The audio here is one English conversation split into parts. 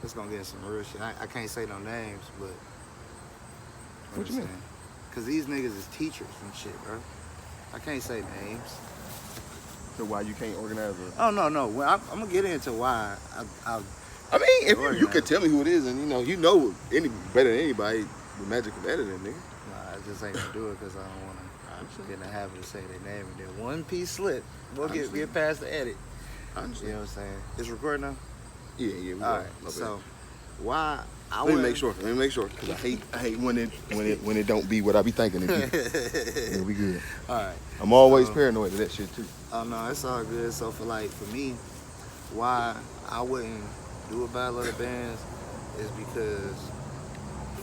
It's gonna get some real shit. I can't say no names, but What you mean? Cause these niggas is teachers and shit, bro. I can't say names. So why you can't organize a... Oh no. Well, I'm gonna get into why. I mean, if you can tell me who it is, and you know any better than anybody, the magic of editing, nigga. Nah, I just ain't gonna do it because I don't wanna get in the habit of saying their name and then one piece slip. We'll get past the edit. I understand. You know what I'm saying? It's recording now? Yeah. We All right. So why let me make sure, because I hate when it don't be what I be thinking it be. Yeah, we good. All right. I'm always paranoid of that shit too. Oh no, it's all good. So for me, why I wouldn't do a battle of the bands is because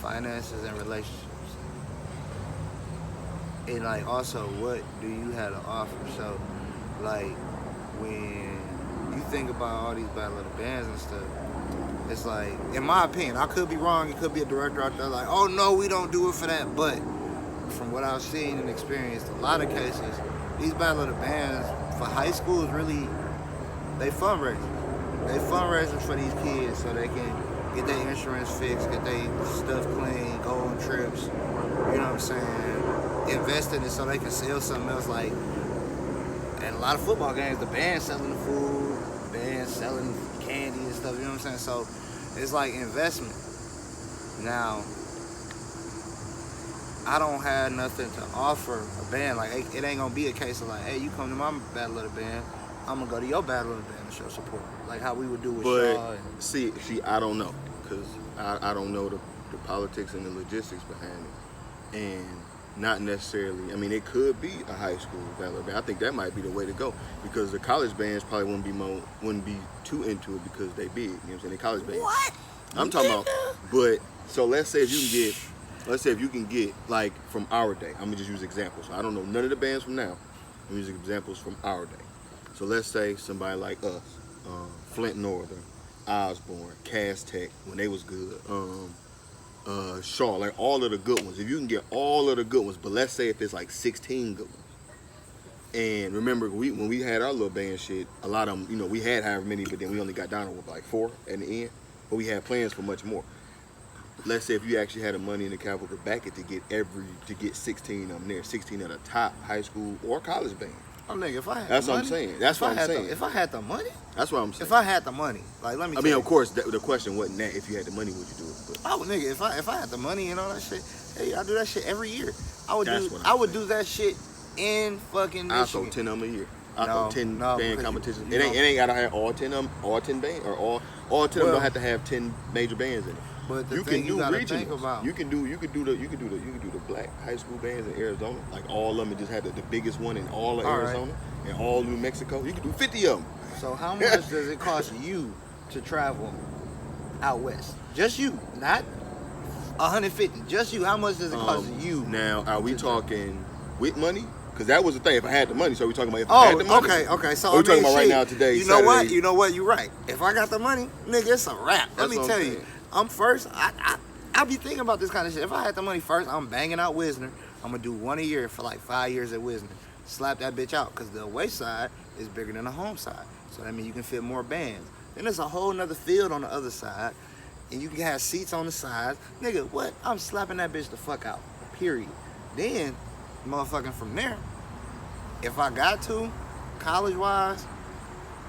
finances and relationships. And like also, what do you have to offer? So like when you think about all these battle of the bands and stuff, it's like, in my opinion, I could be wrong. It could be a director out there like, oh no, we don't do it for that. But from what I've seen and experienced, a lot of cases, these battle of the bands for high school is really, they fundraisers. They fundraisers for these kids so they can get their insurance fixed, get their stuff clean, go on trips. You know what I'm saying? Invest in it so they can sell something else. Like, and a lot of football games, the band selling the food, the band selling candy and stuff. You know what I'm saying? So it's like investment. Now, I don't have nothing to offer a band. Like, it ain't gonna be a case of like, hey, you come to my battle of the band, I'm gonna go to your battle of the band and show support. Like how we would do with Shaw. But see, I don't know, because I don't know the politics and the logistics behind it, and not necessarily. I mean, it could be a high school battle of band. I think that might be the way to go, because the college bands probably wouldn't be too into it because they big. You know what I'm saying? They college bands. What? I'm talking about. But so let's say if you can get like from our day. I'm gonna just use examples. So I don't know none of the bands from now. I'm using examples from our day. So let's say somebody like us, Flint Northern, Osborne, Cass Tech, when they was good, Shaw, like all of the good ones. If you can get all of the good ones, but let's say if it's like 16 good ones. And remember, when we had our little band shit, a lot of them, we had however many, but then we only got down to like 4 at the end. But we had plans for much more. Let's say if you actually had the money in the capital to back it to get 16 of them there, 16 of the top high school or college band. Oh nigga, if I had That's the what money, I'm saying. That's what I'm saying. If I had the money, that's what I'm saying. if I had the money, like let me. I mean, of course, the question wasn't that. If you had the money, would you do it? But oh nigga, if I had the money and all that shit, hey, I do that shit every year. I would do that shit in fucking Michigan. I throw 10 of them a year. I throw 10 band competitions. It ain't gotta have all 10 of them, all 10 bands, or all 10 of them don't have to have 10 major bands in it. But the you thing can do gotta regionals. think about. You can do the black high school bands in Arizona, like all of them, and just have the biggest one in all of Arizona and all New Mexico. You can do 50 of them. So how much does it cost you to travel out west? Just you, not 150. Just you. How much does it cost you? Now, are we talking with money? Because that was the thing. If I had the money, so we talking about if I had the money. Okay. So we're talking about right now today. You know what? You know what? You're right. If I got the money, nigga, it's a wrap. Let me tell you. I'm first. I be thinking about this kind of shit. If I had the money first, I'm banging out Wisner. I'm gonna do one a year for like 5 years at Wisner. Slap that bitch out, because the away side is bigger than the home side. So that means you can fit more bands. Then there's a whole nother field on the other side, and you can have seats on the sides. Nigga, what? I'm slapping that bitch the fuck out. Period. Then, motherfucking from there, if I got to, college-wise,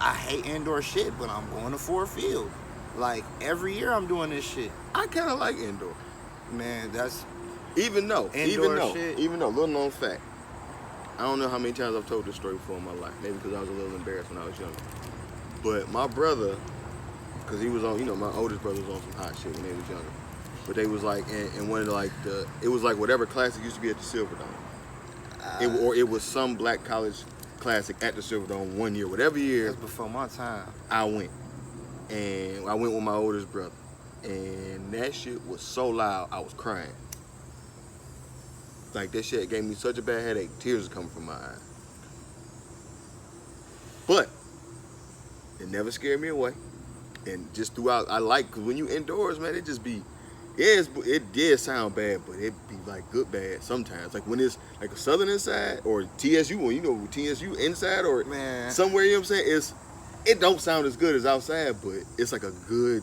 I hate indoor shit, but I'm going to Ford Field. Like, every year I'm doing this shit. I kind of like indoor. Man, that's... Even though, shit. little known fact. I don't know how many times I've told this story before in my life. Maybe because I was a little embarrassed when I was younger. But my brother, because he was on, my oldest brother was on some hot shit when they was younger. But they was like, and one of it was like whatever classic used to be at the Silverdome. Or it was some black college classic at the Silverdome one year. Whatever year. That's before my time. I went. And I went with my oldest brother. And that shit was so loud, I was crying. Like, that shit gave me such a bad headache. Tears were coming from my eyes. But it never scared me away. And just throughout, because when you indoors, man, it just be, it did sound bad, but it be like good bad sometimes. Like when it's like a southern inside or TSU, when TSU inside or somewhere, you know what I'm saying? It don't sound as good as outside, but it's like a good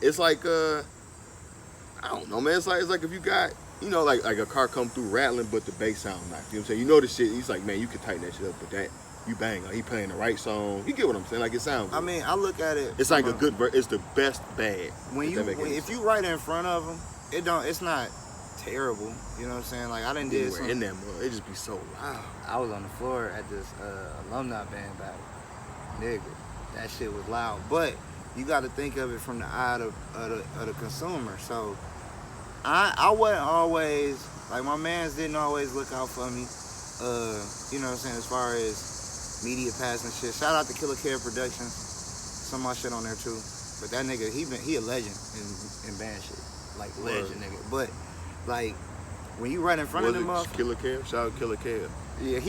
it's like I don't know, man. It's like if you got, you know, like a car come through rattling, but the bass sound nice. You know what I'm saying? You know the shit. He's like, man, you can tighten that shit up, but that you bang. Like, he playing the right song. You get what I'm saying? Like, it sounds good. I mean, I look at it. It's like a good. It's the best bad. If you right in front of them, it's not terrible. You know what I'm saying? Like, I didn't do something in that mud. It just be so loud. I was on the floor at this alumni band battle. Nigga, that shit was loud. But you got to think of it from the eye of the consumer. So I wasn't always, like, my mans didn't always look out for me. You know what I'm saying, as far as media passing shit. Shout out to Killer Care Productions. Some of my shit on there too. But that nigga, he a legend in band shit. Like, legend, nigga. But like, when you right in front of them motherfuckers. Killer Care? Shout out Killer Care. Yeah,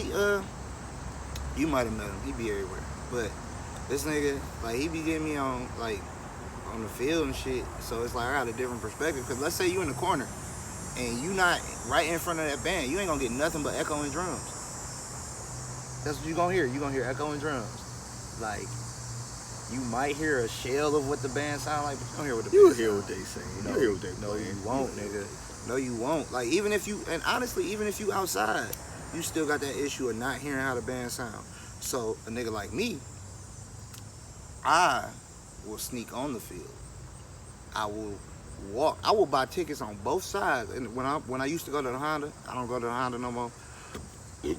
you might have met him. He be everywhere. But this nigga, like, he be getting me on, like, on the field and shit. So it's like, I got a different perspective. Because let's say you in the corner and you not right in front of that band, you ain't gonna get nothing but echoing drums. That's what you gonna hear. You gonna hear echoing drums. Like, you might hear a shell of what the band sound like, but you don't hear what the band hear what they say. You hear what they No, you won't, nigga. No, you won't. Like, even if you outside, you still got that issue of not hearing how the band sound. So a nigga like me, I will sneak on the field. I will walk. I will buy tickets on both sides. And when I used to go to the Honda, I don't go to the Honda no more.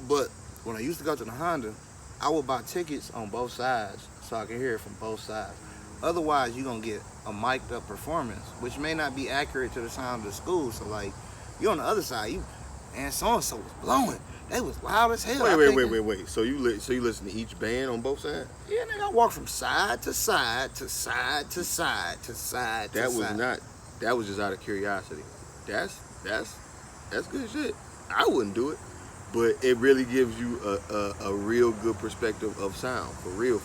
But when I used to go to the Honda, I would buy tickets on both sides so I can hear it from both sides. Otherwise, you're going to get a mic'd up performance, which may not be accurate to the sound of the school. So, like, you're on the other side, and so-and-so was blowing. They was loud as hell. Wait. So you listen to each band on both sides? Yeah, nigga, I walk from side to side to side to side to side to side. That was just out of curiosity. That's good shit. I wouldn't do it. But it really gives you a real good perspective of sound, for real.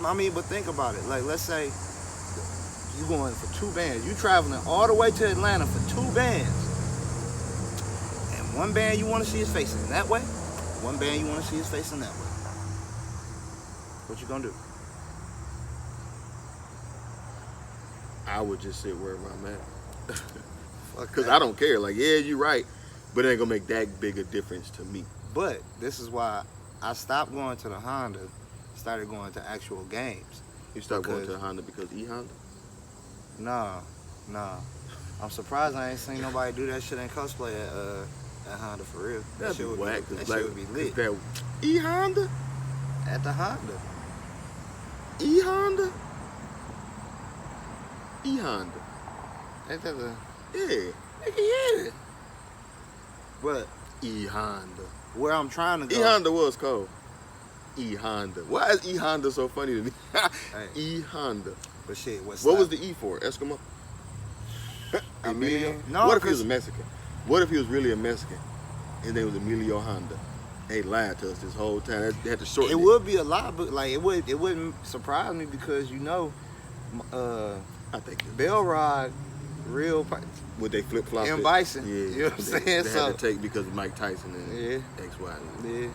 I mean, but think about it. Like, let's say you going for two bands. You traveling all the way to Atlanta for two bands. And one band you want to see is facing that way. One band you want to see is facing that way. What you gonna do? I would just sit wherever I'm at. Because I don't care. Like, yeah, you're right. But it ain't gonna make that big a difference to me. But this is why I stopped going to the Honda, started going to actual games. You stopped going to the Honda because E-Honda? Nah. I'm surprised I ain't seen nobody do that shit in cosplay at Honda for real. That'd be whack. That shit would be lit. That E-Honda? At the Honda. E-Honda? E-Honda. Ain't that the... Yeah. Nigga, yeah. But E-Honda. Where I'm trying to go. E-Honda was cold. E-Honda. Why is E-Honda so funny to me? Hey. E-Honda. But shit, what was the E for? Eskimo? Emilio? No, what if he was a Mexican? What if he was really a Mexican? His name was Emilio Honda. They lied to us this whole time. They had to shorten it. It would be a lot, but like it wouldn't surprise me because I think Belrod, real. Would they flip flop? And Bison. Yeah. You know what I'm saying? They had to take because of Mike Tyson and XY. Yeah.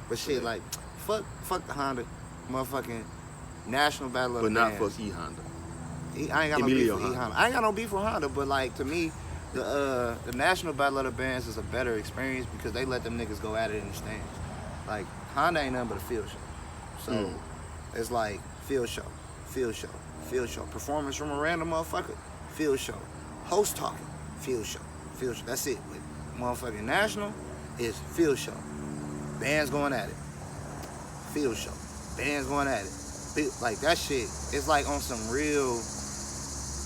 But shit, like, fuck the Honda, motherfucking National Battle of the Bands. But not fuck E-Honda. I ain't got Emilio no beef with E-Honda. I ain't got no beef with Honda, but like to me, the National Battle of the Bands is a better experience because they let them niggas go at it in the stands. Like, Honda ain't nothing but a field show. So it's like field show. Performance from a random motherfucker, field show. Host talking, field show. That's it. With motherfucking National is field show. Bands going at it. Field show. Bands going at it. Like, that shit, it's like on some real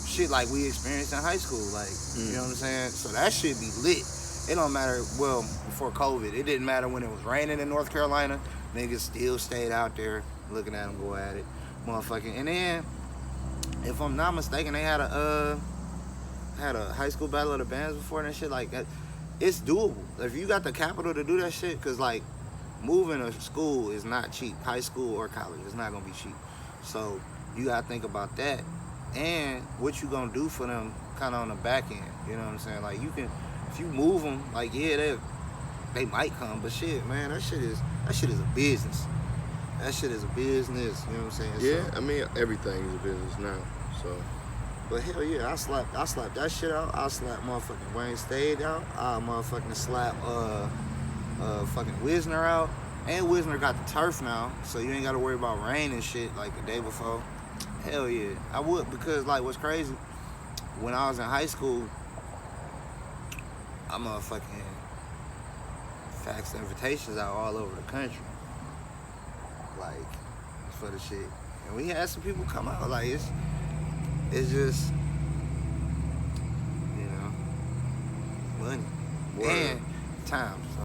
shit like we experienced in high school. Like, you know what I'm saying? So that shit be lit. It don't matter, well, before COVID, it didn't matter when it was raining in North Carolina. Niggas still stayed out there looking at them go at it. Motherfucking, and then, if I'm not mistaken, they had a high school battle of the bands before and that shit. Like, that, it's doable. If you got the capital to do that shit, because like moving a school is not cheap. High school or college, it's not gonna be cheap. So you gotta think about that and what you gonna do for them kind of on the back end. You know what I'm saying? Like, you can, if you move them, like, yeah, they might come, but shit, man, that shit is a business. That shit is a business. You know what I'm saying? Yeah, so, I mean, everything is a business now. So, But hell yeah, I slapped that shit out. I slapped motherfucking Wayne Stade out. I motherfucking slapped fucking Wisner out. And Wisner got the turf now, so you ain't gotta worry about rain and shit like the day before. Hell yeah, I would, because like what's crazy, when I was in high school, I motherfucking faxed invitations out all over the country, like for the shit, and we had some people come out. Like it's just, you know, money Word. and time. So